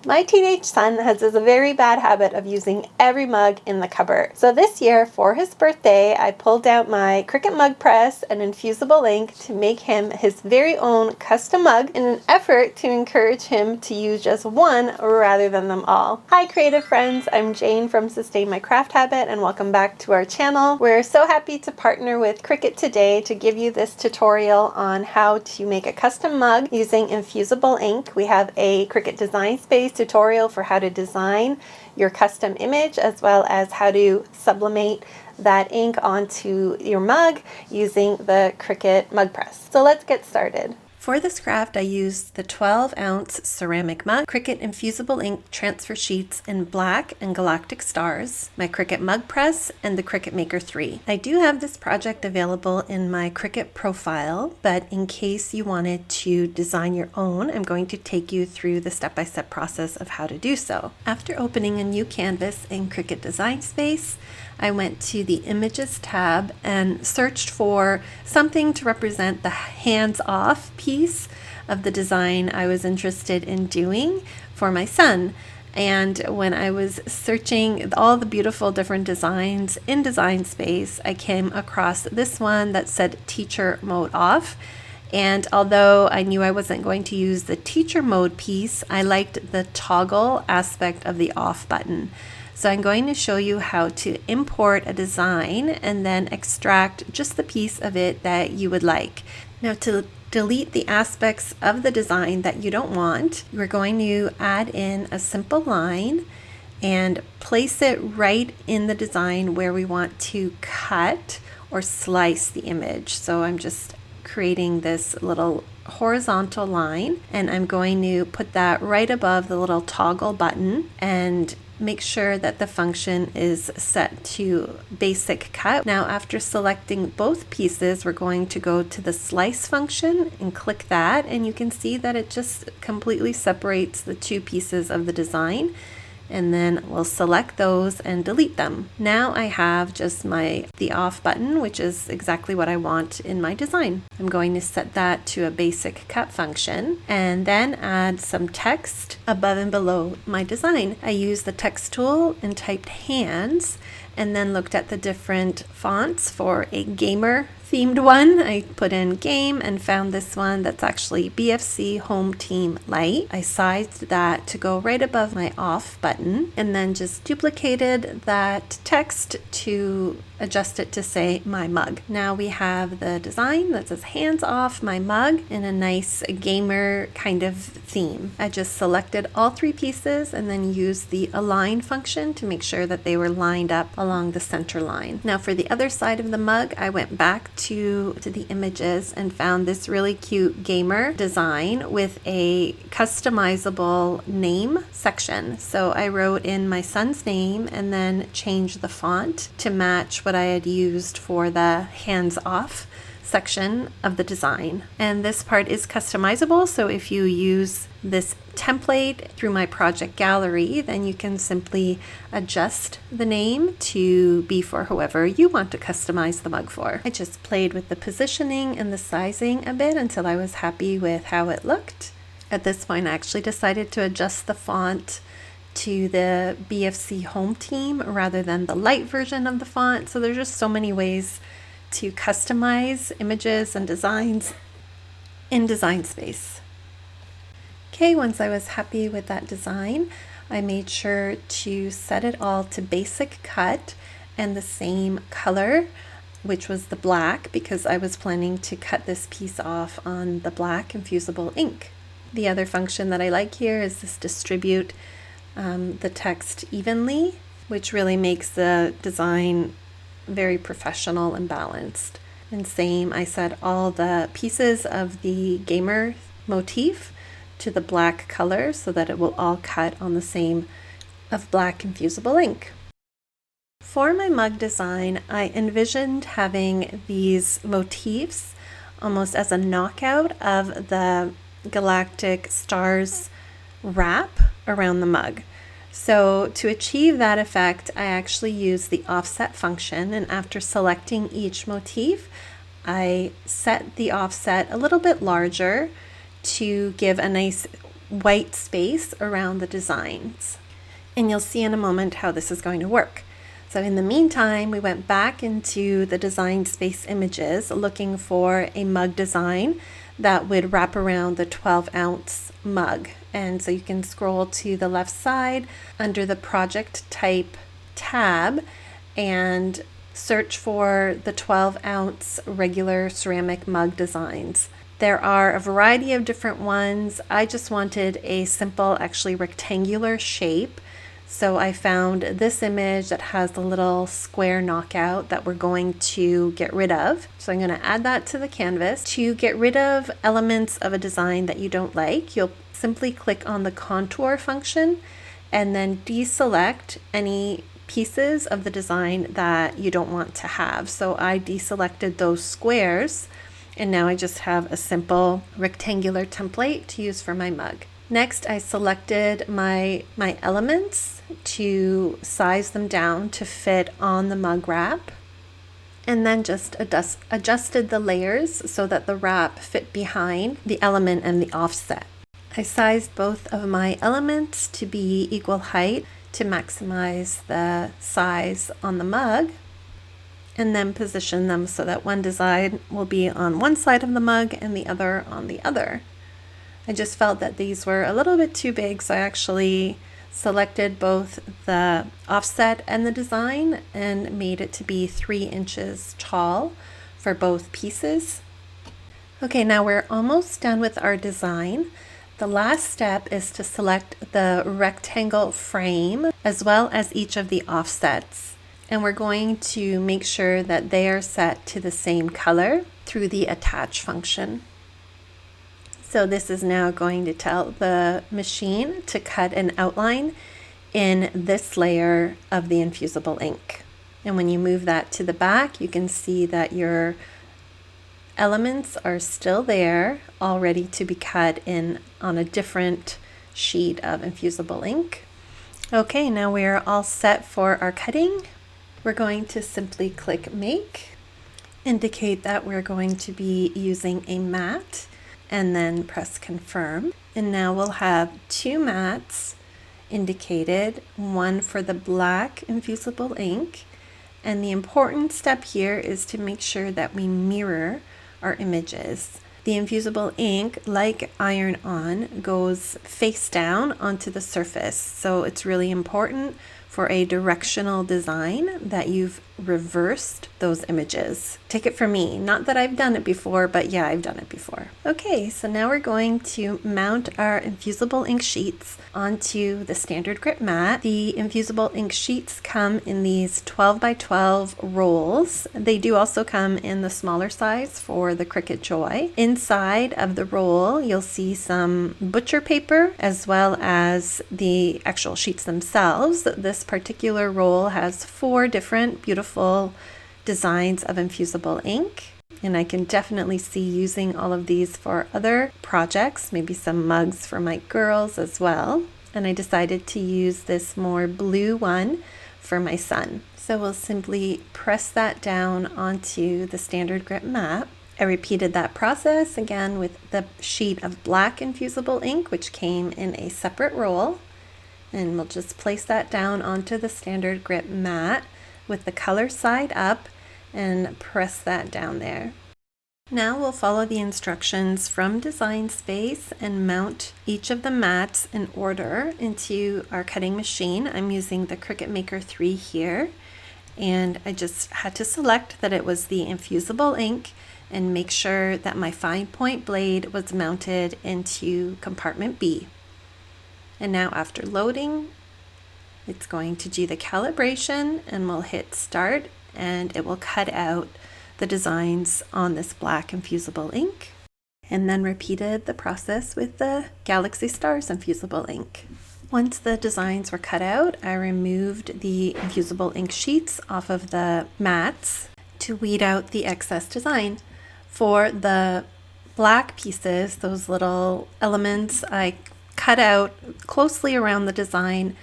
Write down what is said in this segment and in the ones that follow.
My teenage son has a very bad habit of using every mug in the cupboard. So this year, for his birthday, I pulled out my Cricut Mug Press and Infusible Ink to make him his very own custom mug in an effort to encourage him to use just one rather than them all. Hi creative friends, I'm Jane from Sustain My Craft Habit and welcome back to our channel. We're so happy to partner with Cricut today to give you this tutorial on how to make a custom mug using Infusible Ink. We have a Cricut Design Space tutorial for how to design your custom image as well as how to sublimate that ink onto your mug using the Cricut Mug Press. So let's get started. For this craft, I used the 12-ounce ceramic mug, Cricut Infusible Ink transfer sheets in black and galactic stars, my Cricut Mug Press, and the Cricut Maker 3. I do have this project available in my Cricut profile, but in case you wanted to design your own, I'm going to take you through the step-by-step process of how to do so. After opening a new canvas in Cricut Design Space, I went to the Images tab and searched for something to represent the hands-off piece of the design I was interested in doing for my son. And when I was searching all the beautiful different designs in Design Space, I came across this one that said Teacher Mode Off. And although I knew I wasn't going to use the teacher mode piece, I liked the toggle aspect of the off button. So I'm going to show you how to import a design and then extract just the piece of it that you would like. Now to delete the aspects of the design that you don't want, we're going to add in a simple line and place it right in the design where we want to cut or slice the image. So I'm just creating this little horizontal line and I'm going to put that right above the little toggle button and make sure that the function is set to basic cut. Now after selecting both pieces, we're going to go to the slice function and click that, and you can see that it just completely separates the two pieces of the design. And then we'll select those and delete them. Now I have just the off button, which is exactly what I want in my design. I'm going to set that to a basic cut function and then add some text above and below my design. I used the text tool and typed hands and then looked at the different fonts for a gamer themed one. I put in game and found this one that's actually BFC Home Team Light. I sized that to go right above my off button and then just duplicated that text to adjust it to say my mug. Now we have the design that says hands off my mug in a nice gamer kind of theme. I just selected all three pieces and then used the align function to make sure that they were lined up along the center line. Now for the other side of the mug, I went back to the images and found this really cute gamer design with a customizable name section. So I wrote in my son's name and then changed the font to match what I had used for the hands off section of the design. And this part is customizable, so if you use this template through my project gallery, then you can simply adjust the name to be for whoever you want to customize the mug for. I just played with the positioning and the sizing a bit until I was happy with how it looked. At this point, I actually decided to adjust the font to the BFC Home Team rather than the light version of the font. So there's just so many ways to customize images and designs in Design Space. Okay, once I was happy with that design, I made sure to set it all to basic cut and the same color, which was the black, because I was planning to cut this piece off on the black infusible ink. The other function that I like here is this distribute the text evenly, which really makes the design very professional and balanced. And same, I set all the pieces of the gamer motif to the black color so that it will all cut on the same of black infusible ink. For my mug design, I envisioned having these motifs almost as a knockout of the galactic stars wrap around the mug. So to achieve that effect, I actually used the offset function, and after selecting each motif, I set the offset a little bit larger to give a nice white space around the designs. And you'll see in a moment how this is going to work. So in the meantime, we went back into the Design Space images looking for a mug design that would wrap around the 12-ounce mug. And so you can scroll to the left side under the Project Type tab and search for the 12-ounce regular ceramic mug designs. There are a variety of different ones. I just wanted a simple, actually rectangular shape. So I found this image that has the little square knockout that we're going to get rid of. So I'm going to add that to the canvas. To get rid of elements of a design that you don't like, you'll simply click on the contour function and then deselect any pieces of the design that you don't want to have. So I deselected those squares, and now I just have a simple rectangular template to use for my mug. Next, I selected my elements to size them down to fit on the mug wrap, and then just adjusted the layers so that the wrap fit behind the element and the offset. I sized both of my elements to be equal height to maximize the size on the mug, and then position them so that one design will be on one side of the mug and the other on the other. I just felt that these were a little bit too big, so I actually selected both the offset and the design and made it to be 3 inches tall for both pieces. Okay, now we're almost done with our design. The last step is to select the rectangle frame as well as each of the offsets. And we're going to make sure that they are set to the same color through the attach function. So this is now going to tell the machine to cut an outline in this layer of the infusible ink. And when you move that to the back, you can see that your elements are still there, all ready to be cut in on a different sheet of infusible ink. Okay, now we're all set for our cutting. We're going to simply click Make, indicate that we're going to be using a mat, and then press Confirm. And now we'll have 2 mats indicated, one for the black infusible ink. And the important step here is to make sure that we mirror our images. The infusible ink, like iron-on, goes face down onto the surface. So it's really important for a directional design that you've reversed those images. Take it from me, not that I've done it before, but yeah, I've done it before. Okay, so now we're going to mount our infusible ink sheets onto the standard grip mat. The infusible ink sheets come in these 12 by 12 rolls. They do also come in the smaller size for the Cricut Joy. Inside of the roll, you'll see some butcher paper as well as the actual sheets themselves. This particular roll has 4 different beautiful designs of infusible ink, and I can definitely see using all of these for other projects, maybe some mugs for my girls as well. And I decided to use this more blue one for my son. So we'll simply press that down onto the standard grip mat. I repeated that process again with the sheet of black infusible ink, which came in a separate roll. And we'll just place that down onto the standard grip mat with the color side up and press that down there. Now we'll follow the instructions from Design Space and mount each of the mats in order into our cutting machine. I'm using the Cricut Maker 3 here, and I just had to select that it was the infusible ink and make sure that my fine point blade was mounted into compartment B. And now after loading, it's going to do the calibration, and we'll hit start, and it will cut out the designs on this black infusible ink. And then repeated the process with the Galaxy Stars infusible ink. Once the designs were cut out, I removed the infusible ink sheets off of the mats to weed out the excess design. For the black pieces, those little elements, I cut out closely around the design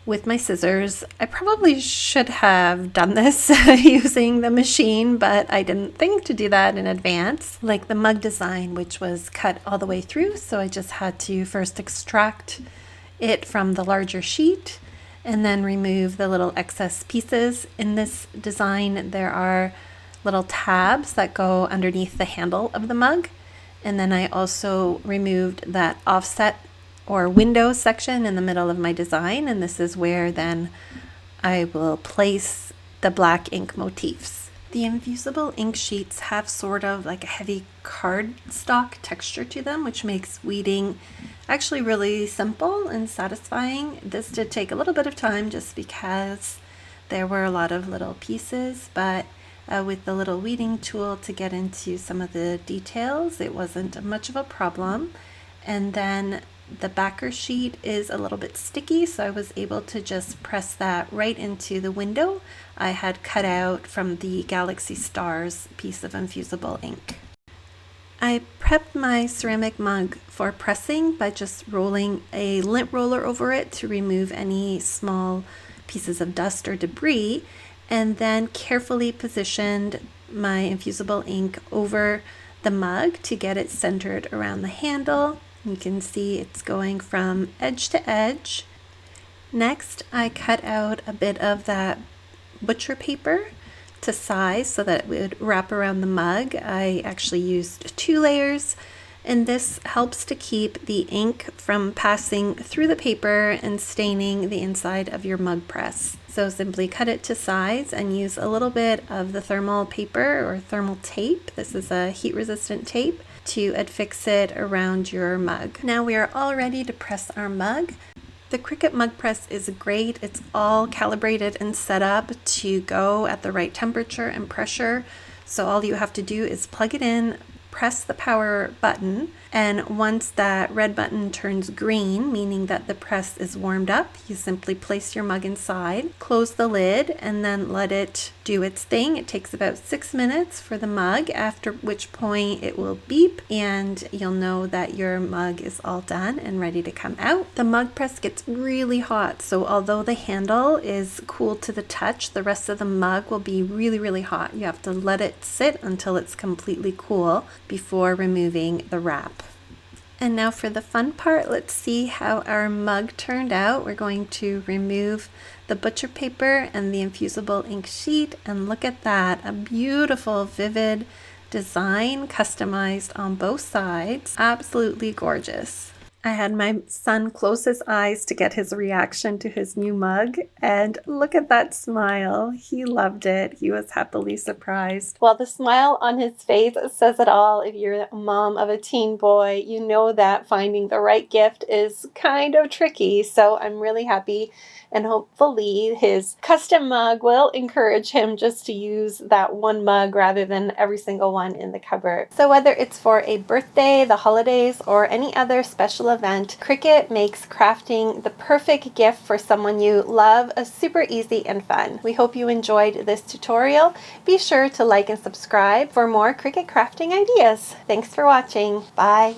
with my scissors. I probably should have done this using the machine, but I didn't think to do that in advance, like the mug design, which was cut all the way through. So I just had to first extract it from the larger sheet and then remove the little excess pieces. In this design, there are little tabs that go underneath the handle of the mug. And then I also removed that offset or window section in the middle of my design, and this is where then I will place the black ink motifs. The Infusible ink sheets have sort of like a heavy cardstock texture to them, which makes weeding actually really simple and satisfying. This did take a little bit of time just because there were a lot of little pieces, but with the little weeding tool to get into some of the details, it wasn't much of a problem. And then the backer sheet is a little bit sticky, so I was able to just press that right into the window I had cut out from the Galaxy Stars piece of infusible ink. I prepped my ceramic mug for pressing by just rolling a lint roller over it to remove any small pieces of dust or debris, and then carefully positioned my infusible ink over the mug to get it centered around the handle. You can see it's going from edge to edge. Next, I cut out a bit of that butcher paper to size so that it would wrap around the mug. I actually used 2 layers, and this helps to keep the ink from passing through the paper and staining the inside of your mug press. So simply cut it to size and use a little bit of the thermal paper or thermal tape. This is a heat-resistant tape to affix it around your mug. Now we are all ready to press our mug. The Cricut Mug Press is great. It's all calibrated and set up to go at the right temperature and pressure. So all you have to do is plug it in, press the power button, and once that red button turns green, meaning that the press is warmed up, you simply place your mug inside, close the lid, and then let it do its thing. It takes about 6 minutes for the mug, after which point it will beep and you'll know that your mug is all done and ready to come out. The mug press gets really hot, so although the handle is cool to the touch, the rest of the mug will be really, really hot. You have to let it sit until it's completely cool before removing the wrap. And now for the fun part, let's see how our mug turned out. We're going to remove the butcher paper and the infusible ink sheet, and look at that, a beautiful vivid design customized on both sides. Absolutely gorgeous. I had my son close his eyes to get his reaction to his new mug, and look at that smile. He loved it. He was happily surprised. Well, the smile on his face says it all. If you're a mom of a teen boy, you know that finding the right gift is kind of tricky. So I'm really happy, and hopefully his custom mug will encourage him just to use that one mug rather than every single one in the cupboard. So whether it's for a birthday, the holidays, or any other special event, Cricut makes crafting the perfect gift for someone you love, super easy and fun. We hope you enjoyed this tutorial. Be sure to like and subscribe for more Cricut crafting ideas. Thanks for watching. Bye.